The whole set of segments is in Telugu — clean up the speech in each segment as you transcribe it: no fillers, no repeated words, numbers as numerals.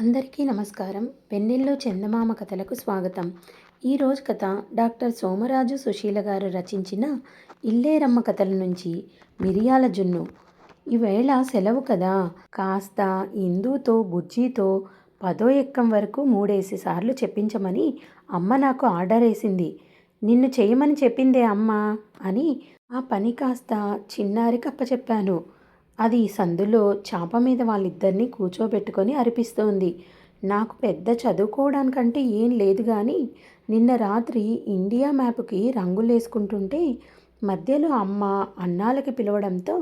అందరికీ నమస్కారం. వెన్నెల్లో చందమామ కథలకు స్వాగతం. ఈరోజు కథ డాక్టర్ సోమరాజు సుశీల గారు రచించిన ఇల్లేరమ్మ కథల నుంచి మిరియాల జున్ను. ఈవేళ సెలవు కదా, కాస్త ఇందుతో బుజ్జితో 10వ ఎక్కం వరకు 3 సార్లు చెప్పించమని అమ్మ నాకు ఆర్డర్ వేసింది. నిన్ను చేయమని చెప్పిందే అమ్మ అని ఆ పని కాస్త చిన్నారికి అప్పచెప్పాను. అది సందులో చాప మీద వాళ్ళిద్దరినీ కూర్చోబెట్టుకొని అరిపిస్తోంది. నాకు పెద్ద చదువుకోవడానికంటే ఏం లేదు కానీ నిన్న రాత్రి ఇండియా మ్యాప్కి రంగులేసుకుంటుంటే మధ్యలో అమ్మ అన్నాలకి పిలవడంతో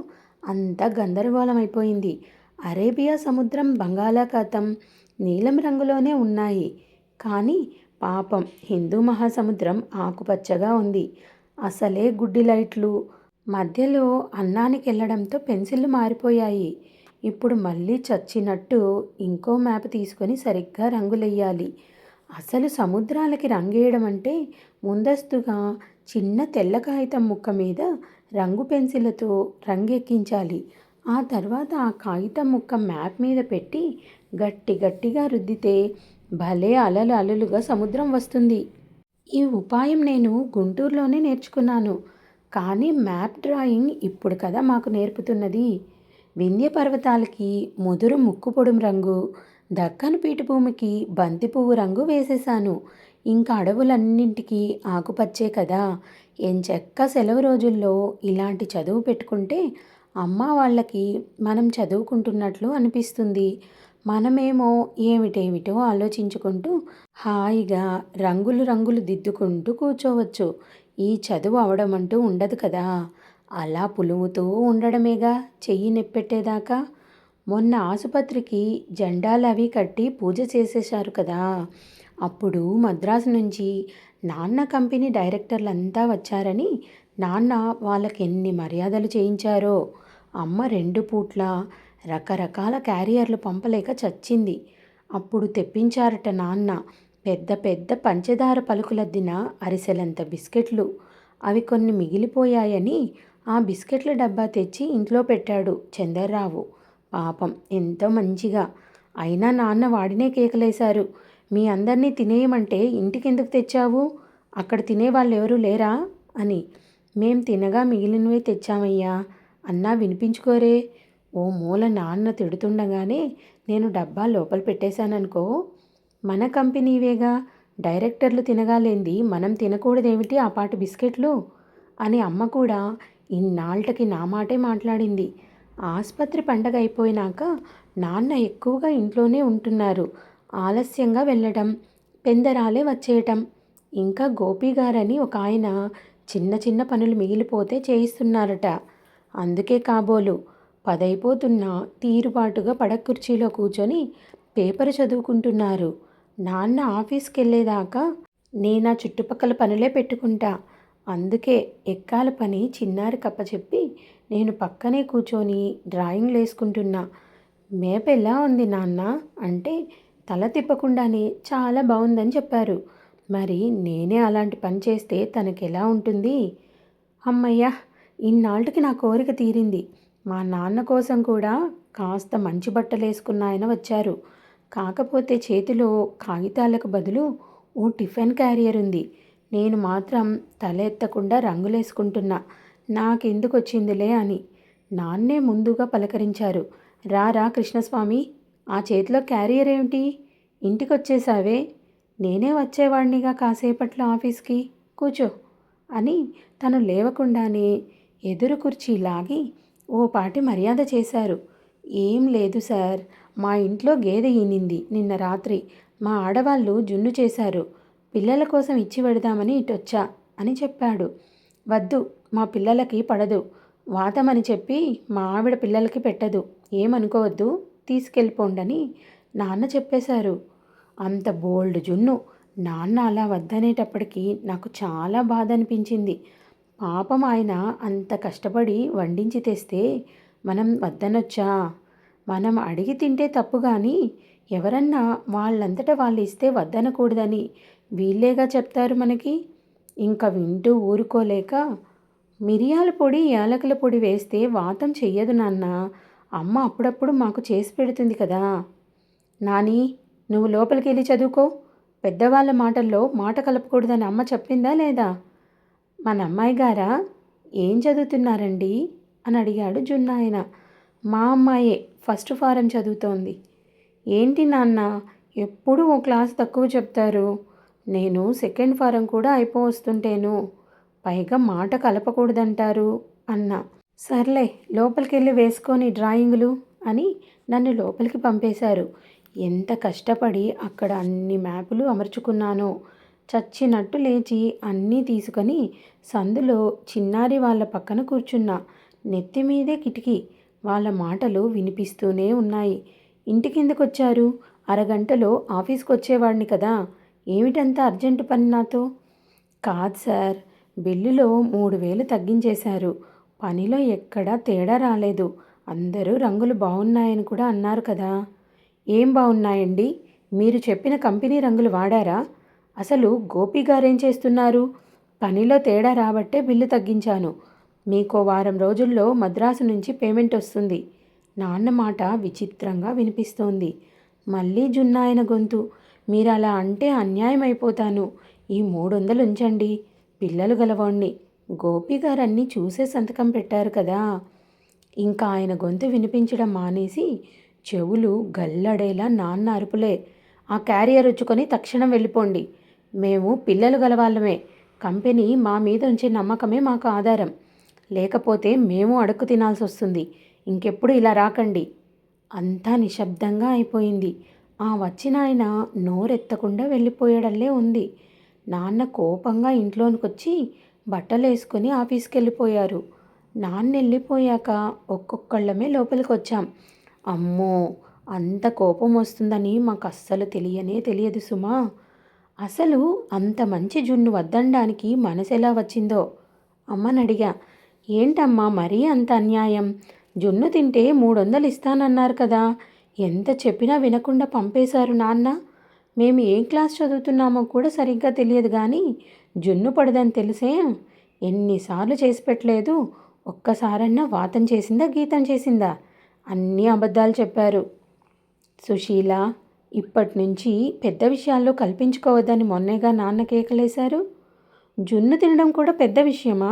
అంతా గందరగోళం అయిపోయింది. అరేబియా సముద్రం, బంగాళాఖాతం నీలం రంగులోనే ఉన్నాయి, కానీ పాపం హిందూ మహాసముద్రం ఆకుపచ్చగా ఉంది. అసలే గుడ్డి లైట్లు. మధ్యలో అన్నానికి వెళ్ళడంతో పెన్సిళ్ళు మారిపోయాయి. ఇప్పుడు మళ్ళీ చచ్చినట్టు ఇంకో మ్యాప్ తీసుకొని సరిగ్గా రంగులెయ్యాలి. అసలు సముద్రాలకి రంగేయడం అంటే ముందస్తుగా చిన్న తెల్ల కాగితం ముక్క మీద రంగు పెన్సిళ్ళతో రంగెక్కించాలి. ఆ తర్వాత ఆ కాగితం ముక్క మ్యాప్ మీద పెట్టి గట్టి గట్టిగా రుద్దితే భలే అలలు అలలుగా సముద్రం వస్తుంది. ఈ ఉపాయం నేను గుంటూరులోనే నేర్చుకున్నాను. కానీ మ్యాప్ డ్రాయింగ్ ఇప్పుడు కదా మాకు నేర్పుతున్నది. వింధ్య పర్వతాలకి ముదురు ముక్కుపొడుం రంగు, దక్కను పీఠభూమికి బంతి పువ్వు రంగు వేసేశాను. ఇంకా అడవులన్నింటికీ ఆకుపచ్చే కదా. ఎంచక్కా సెలవు రోజుల్లో ఇలాంటి చదువు పెట్టుకుంటే అమ్మ వాళ్ళకి మనం చదువుకుంటున్నట్లు అనిపిస్తుంది. మనమేమో ఏమిటేమిటో ఆలోచించుకుంటూ హాయిగా రంగులు రంగులు దిద్దుకుంటూ కూర్చోవచ్చు. ఈ చదువు అవడం అంటూ ఉండదు కదా. అలా పులుముతూ ఉండడమేగా చెయ్యి నెప్పెట్టేదాకా. మొన్న ఆసుపత్రికి జెండాలు అవి కట్టి పూజ చేసేశారు కదా. అప్పుడు మద్రాసు నుంచి నాన్న కంపెనీ డైరెక్టర్లంతా వచ్చారని నాన్న వాళ్ళకి ఎన్ని మర్యాదలు చేయించారో. అమ్మ 2 పూట్ల రకరకాల క్యారియర్లు పంపలేక చచ్చింది. అప్పుడు తెప్పించారట నాన్న పెద్ద పెద్ద పంచదార పలుకులద్దిన అరిసెలంత బిస్కెట్లు. అవి కొన్ని మిగిలిపోయాయని ఆ బిస్కెట్ల డబ్బా తెచ్చి ఇంట్లో పెట్టాడు చందర్రావు. పాపం ఎంతో మంచిగా. అయినా నాన్న వాడినే కేకలేశారు. మీ అందరినీ తినేయమంటే ఇంటికెందుకు తెచ్చావు? అక్కడ తినేవాళ్ళు ఎవరూ లేరా అని. మేం తినగా మిగిలినవే తెచ్చామయ్యా అన్నా వినిపించుకోరే. ఓ మూల నాన్న తిడుతుండగానే నేను డబ్బా లోపల పెట్టేశాననుకో. మన కంపెనీవేగా, డైరెక్టర్లు తినగాలేంది మనం తినకూడదేమిటి ఆ పాటి బిస్కెట్లు అని అమ్మ కూడా ఇన్నాళ్ళకి నా మాటే మాట్లాడింది. ఆసుపత్రి పండగ అయిపోయినాక నాన్న ఎక్కువగా ఇంట్లోనే ఉంటున్నారు. ఆలస్యంగా వెళ్ళటం, పెందరాలే వచ్చేయటం. ఇంకా గోపి గారని ఒక ఆయన చిన్న చిన్న పనులు మిగిలిపోతే చేయిస్తున్నారట. అందుకే కాబోలు 10 అయిపోతున్నా తీరుబాటుగా పడక కుర్చీలో కూర్చొని పేపర్ చదువుకుంటున్నారు. నాన్న ఆఫీస్కి వెళ్ళేదాకా నేనా చుట్టుపక్కల పనులే పెట్టుకుంటా. అందుకే ఎక్కాల పని చిన్నారి కప్పచెప్పి నేను పక్కనే కూర్చొని డ్రాయింగ్లు వేసుకుంటున్నా. మేప ఎలా ఉంది నాన్న అంటే తల తిప్పకుండానే చాలా బాగుందని చెప్పారు. మరి నేనే అలాంటి పని చేస్తే తనకెలా ఉంటుంది? అమ్మయ్య, ఇన్నాళ్ళకి నా కోరిక తీరింది. మా నాన్న కోసం కూడా కాస్త మంచి బట్టలు వేసుకున్న ఆయన వచ్చారు. కాకపోతే చేతిలో కాగితాలకు బదులు ఓ టిఫిన్ క్యారియర్ ఉంది. నేను మాత్రం తల ఎత్తకుండా రంగులేసుకుంటున్నా. నాకెందుకు వచ్చిందిలే అని. నాన్నే ముందుగా పలకరించారు. రా కృష్ణస్వామి, ఆ చేతిలో క్యారియర్ ఏమిటి? ఇంటికొచ్చేసావే. నేనే వచ్చేవాడినిగా కాసేపట్లో ఆఫీస్కి, కూర్చో అని తను లేవకుండానే ఎదురు కుర్చీ లాగి ఓ పాటి మర్యాద చేశారు. ఏం లేదు సార్, మా ఇంట్లో గేదె ఈనింది నిన్న రాత్రి. మా ఆడవాళ్ళు జున్ను చేశారు. పిల్లల కోసం ఇచ్చి పెడదామని ఇటొచ్చా అని చెప్పాడు. వద్దు, మా పిల్లలకి పడదు. వాతమని చెప్పి మా ఆవిడ పిల్లలకి పెట్టదు. ఏమనుకోవద్దు, తీసుకెళ్ళిపోండని నాన్న చెప్పేశారు. అంత బోల్డ్ జున్ను. నాన్న అలా వద్దనేటప్పటికీ నాకు చాలా బాధ అనిపించింది. పాపం ఆయన అంత కష్టపడి వండించి తెస్తే మనం వద్దనొచ్చా? మనం అడిగి తింటే తప్పు కానీ ఎవరన్నా వాళ్ళంతటా వాళ్ళు ఇస్తే వద్దనకూడదని వీళ్ళేగా చెప్తారు మనకి. ఇంకా వింటూ ఊరుకోలేక, మిరియాల పొడి యాలకుల పొడి వేస్తే వాతం చెయ్యదు నాన్న, అమ్మ అప్పుడప్పుడు మాకు చేసి పెడుతుంది కదా. నాని, నువ్వు లోపలికి వెళ్ళి చదువుకో. పెద్దవాళ్ళ మాటల్లో మాట కలపకూడదని అమ్మ చెప్పిందా లేదా? మన అమ్మాయి గారా? ఏం చదువుతున్నారండి అని అడిగాడు జున్నాయన. మా అమ్మాయే ఫస్ట్ ఫారం చదువుతోంది. ఏంటి నాన్న ఎప్పుడూ ఓ క్లాస్ తక్కువ చెప్తారు? నేను సెకండ్ ఫారం కూడా అయిపోవస్తుంటేను. పైగా మాట కలపకూడదంటారు అన్నా. సర్లే లోపలికెళ్ళి వేసుకొని డ్రాయింగులు అని నన్ను లోపలికి పంపేశారు. ఎంత కష్టపడి అక్కడ అన్ని మ్యాపులు అమర్చుకున్నానో. చచ్చినట్టు లేచి అన్నీ తీసుకొని సందులో చిన్నారి వాళ్ళ పక్కన కూర్చున్నా. నెత్తి మీదే కిటికీ. వాళ్ళ మాటలు వినిపిస్తూనే ఉన్నాయి. ఇంటికెందుకొచ్చారు? అరగంటలో ఆఫీస్కి వచ్చేవాడిని కదా. ఏమిటంత అర్జెంటు పని నాతో? కాదు సార్, బిల్లులో 3000 తగ్గించేశారు. పనిలో ఎక్కడా తేడా రాలేదు. అందరూ రంగులు బాగున్నాయని కూడా అన్నారు కదా. ఏం బాగున్నాయండి? మీరు చెప్పిన కంపెనీ రంగులు వాడారా? అసలు గోపి గారేం చేస్తున్నారు? పనిలో తేడా రాబట్టే బిల్లు తగ్గించాను. మీకో వారం రోజుల్లో మద్రాసు నుంచి పేమెంట్ వస్తుంది. నాన్న మాట విచిత్రంగా వినిపిస్తోంది. మళ్ళీ జున్నాయన గొంతు. మీరలా అంటే అన్యాయం అయిపోతాను. ఈ 300 ఉంచండి. పిల్లలు గలవాణ్ణి. గోపి గారన్నీ చూసే సంతకం పెట్టారు కదా. ఇంకా ఆయన గొంతు వినిపించడం మానేసి చెవులు గల్లడేలా నాన్న అరుపులే. ఆ క్యారియర్ వచ్చుకొని తక్షణం వెళ్ళిపోండి. మేము పిల్లలు గలవాళ్ళమే. కంపెనీ మా మీద ఉంచే నమ్మకమే మాకు ఆధారం. లేకపోతే మేము అడుక్కు తినాల్సి వస్తుంది. ఇంకెప్పుడు ఇలా రాకండి. అంతా నిశ్శబ్దంగా అయిపోయింది. ఆ వచ్చిన ఆయన నోరెత్తకుండా వెళ్ళిపోయాడల్లే ఉంది. నాన్న కోపంగా ఇంట్లోనికొచ్చి బట్టలేసుకొని ఆఫీస్కి వెళ్ళిపోయారు. నాన్న వెళ్ళిపోయాక ఒక్కొక్కళ్ళమే లోపలికి వచ్చాం. అమ్మో, అంత కోపం వస్తుందని మాకు అస్సలు తెలియదు సుమా. అసలు అంత మంచి జున్ను వద్దనడానికి మనసు ఎలా వచ్చిందో అమ్మని అడిగా. ఏంటమ్మా మరీ అంత అన్యాయం? జున్ను తింటే 300 ఇస్తానన్నారు కదా. ఎంత చెప్పినా వినకుండా పంపేశారు నాన్న. మేము ఏ క్లాస్ చదువుతున్నామో కూడా సరిగ్గా తెలియదు కానీ జున్ను పడదని తెలిసే ఎన్నిసార్లు చేసి పెట్టలేదు. ఒక్కసారన్నా వాతం చేసిందా గీతం చేసిందా? అన్నీ అబద్ధాలు చెప్పారు. సుశీల, ఇప్పటి నుంచి పెద్ద విషయాల్లో కల్పించుకోవద్దని మొన్నేగా నాన్న కేకలేశారు. జున్ను తినడం కూడా పెద్ద విషయమా?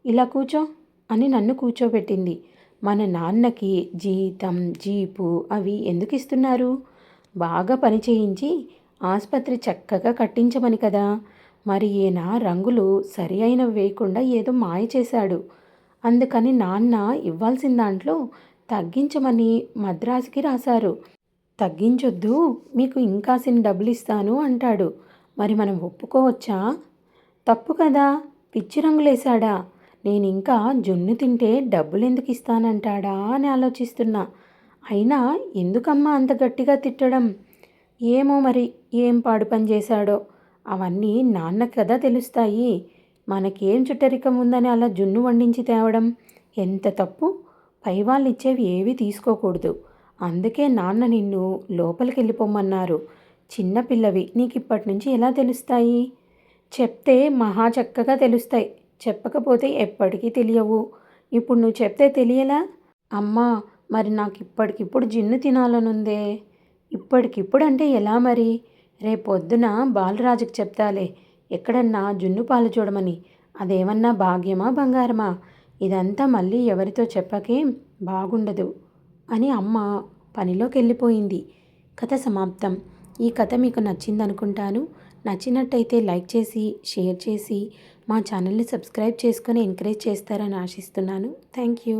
ఇలా కూర్చో అని నన్ను కూర్చోబెట్టింది. మన నాన్నకి జీతం జీపు అవి ఎందుకు ఇస్తున్నారు? బాగా పని చేయించి ఆసుపత్రి చక్కగా కట్టించమని కదా. మరి ఈయన రంగులు సరి అయినవి వేయకుండా ఏదో మాయ చేశాడు. అందుకని నాన్న ఇవ్వాల్సిన దాంట్లో తగ్గించమని మద్రాసుకి రాశారు. తగ్గించొద్దు, మీకు ఇంకాసిన డబ్బులు ఇస్తాను అంటాడు. మరి మనం ఒప్పుకోవచ్చా? తప్పు కదా. పిచ్చి రంగులేశాడా? నేను ఇంకా జున్ను తింటే డబ్బులు ఎందుకు ఇస్తానంటాడా అని ఆలోచిస్తున్నా. అయినా ఎందుకమ్మా అంత గట్టిగా తిట్టడం? ఏమో మరి ఏం పాడు పని చేశాడో. అవన్నీ నాన్నకు కదా తెలుస్తాయి. మనకేం చుట్టరికం ఉందని అలా జున్ను వండించి తేవడం ఎంత తప్పు. పైవాళ్ళు ఇచ్చేవి ఏవి తీసుకోకూడదు. అందుకే నాన్న నిన్ను లోపలికి వెళ్ళిపోమన్నారు. చిన్నపిల్లవి, నీకు ఇప్పటి నుంచి ఎలా తెలుస్తాయి? చెప్తే మహా చక్కగా తెలుస్తాయి. చెప్పకపోతే ఎప్పటికీ తెలియవు. ఇప్పుడు నువ్వు చెప్తే తెలియలా? అమ్మా, మరి నాకు ఇప్పటికిప్పుడు జున్ను తినాలనుందే. ఇప్పటికిప్పుడు అంటే ఎలా మరి? రేపొద్దున బాలరాజుకి చెప్తాలే ఎక్కడన్నా జున్ను పాలు చూడమని. అదేమన్నా భాగ్యమా బంగారమా? ఇదంతా మళ్ళీ ఎవరితో చెప్పకే, బాగుండదు అని అమ్మ పనిలోకి వెళ్ళిపోయింది. కథ సమాప్తం. ఈ కథ మీకు నచ్చిందనుకుంటాను. నచ్చినట్టయితే లైక్ చేసి షేర్ చేసి మా ఛానల్ని సబ్స్క్రైబ్ చేసుకొని ఎంకరేజ్ చేస్తారని ఆశిస్తున్నాను. Thank you.